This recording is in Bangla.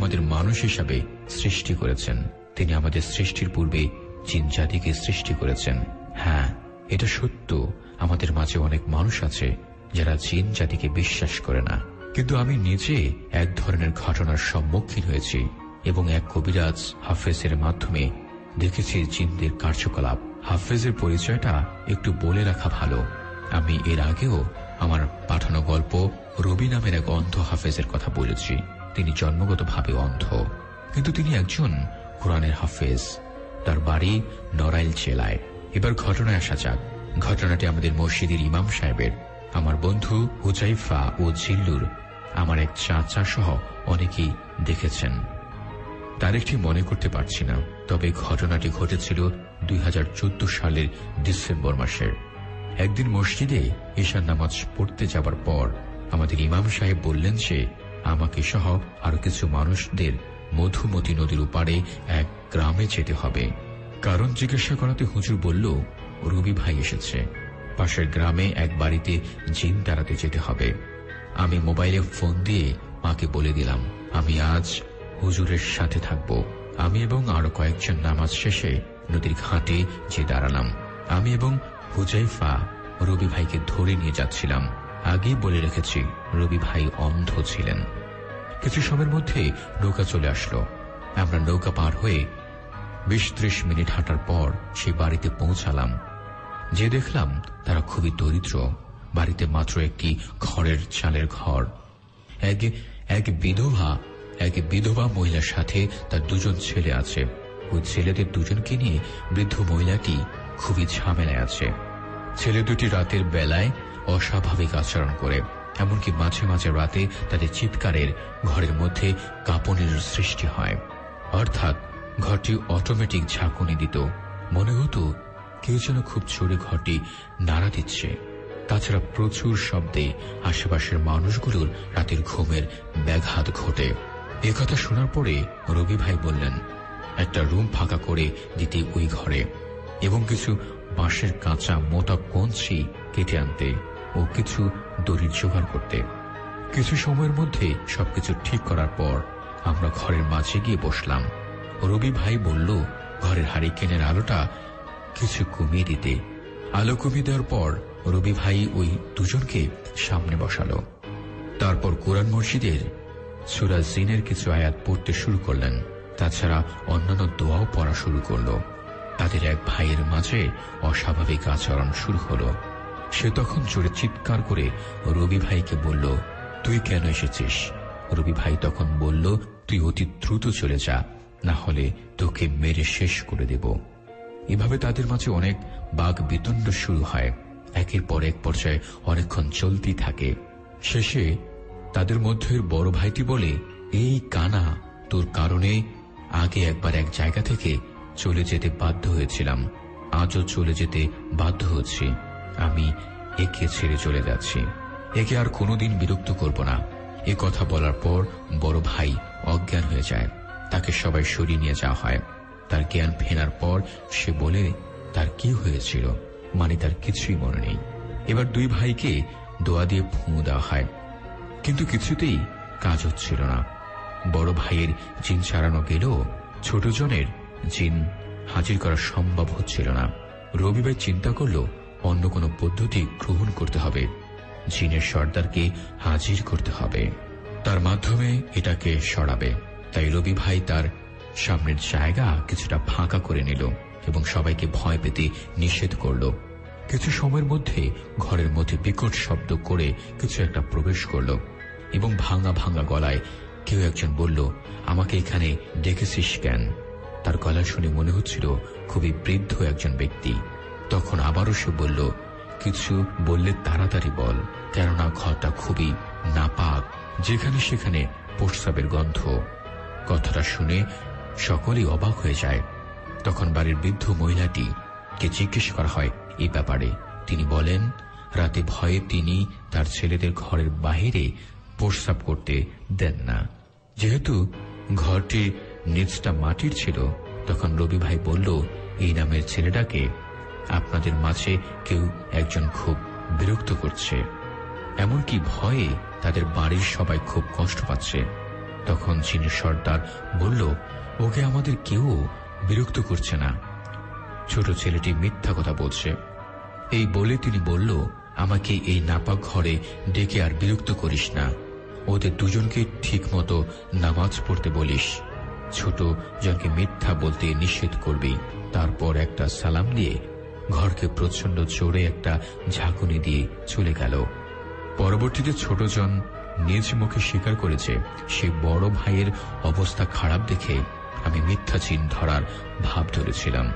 আমাদের মানুষ হিসাবে সৃষ্টি করেছেন। তিনি আমাদের সৃষ্টির পূর্বে জিন জাতিকে সৃষ্টি করেছেন। হ্যাঁ, এটা সত্য, আমাদের মাঝে অনেক মানুষ আছে যারা জিন জাতিকে বিশ্বাস করে না। কিন্তু আমি নিজে এক ধরনের ঘটনার সম্মুখীন হয়েছি এবং এক কবিরাজ হাফেজের মাধ্যমে দেখেছি জিনদের কার্যকলাপ। হাফেজের পরিচয়টা একটু বলে রাখা ভালো। আমি এর আগেও আমার পাঠানো গল্প রবি নামের এক অন্ধ হাফেজের কথা বলেছি। তিনি জন্মগতভাবে অন্ধ, কিন্তু তিনি একজন কোরআনের হাফেজ। তার বাড়ি নড়াইল জেলায়। এবার ঘটনায় আসা যাক। ঘটনাটি আমাদের মসজিদের ইমাম সাহেবের। আমার বন্ধু হুজাইফা ও জিল্লুর, আমার এক চাচা সহ অনেকেই দেখেছেন। তারিখটি মনে করতে পারছি না, তবে ঘটনাটি ঘটেছিল 2014 সালের ডিসেম্বর মাসের। একদিন মসজিদে ঈশার নামাজ পড়তে যাবার পর আমাদের ইমাম সাহেব বললেন যে আমাকে সহ আরো কিছু মানুষদের মধুমতি নদীর উপারে এক গ্রামে যেতে হবে। কারণ জিজ্ঞাসা করাতে হুজুর বলল, রবি ভাই এসেছে, পাশের গ্রামে এক বাড়িতে জিন তাড়াতে যেতে হবে। আমি মোবাইলে ফোন দিয়ে মাকে বলে দিলাম আমি আজ হুজুরের সাথে থাকব। আমি এবং আরো কয়েকজন নামাজ শেষে নদীর ঘাটে যে দাঁড়ালাম। আমি এবং হুজাইফা রবি ভাইকে ধরে নিয়ে যাচ্ছিলাম। আগেই বলে রেখেছি, রবি ভাই অন্ধ ছিলেন। কিছু সময়ের মধ্যে নৌকা চলে আসলো। আমরা নৌকা পার হয়ে 20-30 মিনিট হাঁটার পর সেই বাড়িতে পৌঁছালাম। যে দেখলাম তারা খুবই দরিদ্র। বাড়িতে মাত্র একটি খড়ের চালের ঘর। এক বিধবা মহিলার সাথে তার 2 ছেলে আছে। ওই ছেলেদের 2জনকে নিয়ে বৃদ্ধ মহিলাটি খুবই ঝামেলায় আছে। ছেলে দুটি রাতের বেলায় অস্বাভাবিক আচরণ করে, এমনকি মাঝে মাঝে রাতে তাদের চিৎকারের ঘরের মধ্যে কাঁপনের সৃষ্টি হয়। অর্থাৎ ঘরটি অটোমেটিক ঝাঁকুনি দিত। মনে হতো কেউ যেন খুব জোরে ঘরটি নাড়া দিচ্ছে। তাছাড়া প্রচুর শব্দে আশেপাশের মানুষগুলোর রাতের ঘুমের ব্যাঘাত ঘটে। একথা শোনার পরে রবি ভাই বললেন একটা রুম ফাঁকা করে দিতে ওই ঘরে, এবং কিছু বাঁশের কাঁচা মোটা কঞ্চি কেটে আনতে ও কিছু দড়ির জোগাড় করতে। কিছু সময়ের মধ্যে সবকিছু ঠিক করার পর আমরা ঘরের মাঝে গিয়ে বসলাম। রবি ভাই বলল ঘরের হারিকেনের আলোটা কিছু কমিয়ে দিতে। আলো কমিয়ে দেওয়ার পর রবি ভাই ওই 2জনকে সামনে বসালো। তারপর কোরআন মসজিদের সূরা জিনের কিছু আয়াত পড়তে শুরু করলেন। তাছাড়া অন্যান্য দোয়াও পড়া শুরু করলো। তাদের এক ভাইয়ের মাঝে অস্বাভাবিক আচরণ শুরু হলো। সে তখন জোরে চিৎকার করে রবি ভাইকে বলল, তুই কেন এসেছিস? রবি ভাই তখন বলল, তুই অতি দ্রুত চলে যা, না হলে তোকে মেরে শেষ করে দেব। এভাবে তাদের মাঝে অনেক বাক বিতণ্ড শুরু হয়। একের পর এক পর্যায়ে অনেকক্ষণ চলতেই থাকে। শেষে তাদের মধ্যে বড় ভাইটি বলে, এই কানা, তোর কারণে আগে একবার এক জায়গা থেকে চলে যেতে বাধ্য হয়েছিলাম, আজও চলে যেতে বাধ্য হচ্ছি। আমি একে ছেড়ে চলে যাচ্ছি, একে আর কোনোদিন বিরক্ত করব না। এ কথা বলার পর বড় ভাই অজ্ঞান হয়ে যায়। তাকে সবাই সরিয়ে নিয়ে যাওয়া হয়। তার জ্ঞান ফেরার পর সে বলে তার কি হয়েছিল, মানে তার কিছুই মনে নেই। এবার 2 ভাইকে দোয়া দিয়ে ফুঁ দেওয়া হয়, কিন্তু কিছুতেই কাজ হচ্ছিল না। বড় ভাইয়ের জিন সারানো গেলেও ছোট জনের জিন হাজির করা সম্ভব হচ্ছিল না। রবি ভাই চিন্তা করল অন্য কোনো পদ্ধতি গ্রহণ করতে হবে। জিনের সর্দারকে হাজির করতে হবে, তার মাধ্যমে এটাকে সরাবে। তাই রবি ভাই তার সামনের জায়গা কিছুটা ফাঁকা করে নিল এবং সবাইকে ভয় পেতে নিষেধ করল। কিছু সময়ের মধ্যে ঘরের মধ্যে বিকট শব্দ করে কিছু একটা প্রবেশ করল এবং ভাঙা ভাঙা গলায় কেউ একজন বলল, আমাকে এখানে ডেকেছিস কেন? তার গলা শুনে মনে হচ্ছিল খুবই বৃদ্ধ একজন ব্যক্তি। তখন আবারও সে বলল, কিছু বললে তাড়াতাড়ি বল, কেননা ঘরটা খুবই নাপাক, যেখানে সেখানে প্রস্রাবের গন্ধ। কথাটা শুনে সকলেই অবাক হয়ে যায়। তখন বাড়ির বৃদ্ধ মহিলাটিকে জিজ্ঞেস করা হয় এই ব্যাপারে। তিনি বলেন, রাতে ভয়ে তিনি তার ছেলেদের ঘরের বাহিরে প্রস্রাব করতে দেন না। যেহেতু ঘরটি নিচটা মাটির ছিল, তখন রবি ভাই বলল, এই নামের ছেলেটাকে আপনাদের মাঝে কেউ একজন খুব বিরক্ত করছে, এমনকি ভয়ে তাদের বাড়ির সবাই খুব কষ্ট পাচ্ছে। তখন চীনের সর্দার বলল, ওকে আমাদের কেউ বিরক্ত করছে না, ছোট ছেলেটি মিথ্যা কথা বলছে। এই বলে তিনি বলল, আমাকে এই নাপাক ঘরে ডেকে আর বিরক্ত করিস না, ওদের দুজনকে ঠিক মতো নামাজ পড়তে বলিস, ছোট জনকে মিথ্যা বলতে নিষেধ করবি। তারপর একটা সালাম দিয়ে ঘরকে প্রচন্ড জোরে একটা ঝাঁকুনি দিয়ে চলে গেল। পরবর্তীতে ছোট জন নিজ মুখে স্বীকার করেছে, সে বড় ভাইয়ের অবস্থা খারাপ দেখে আমি মিথ্যা চিন ধরার ভাব ধরেছিলাম।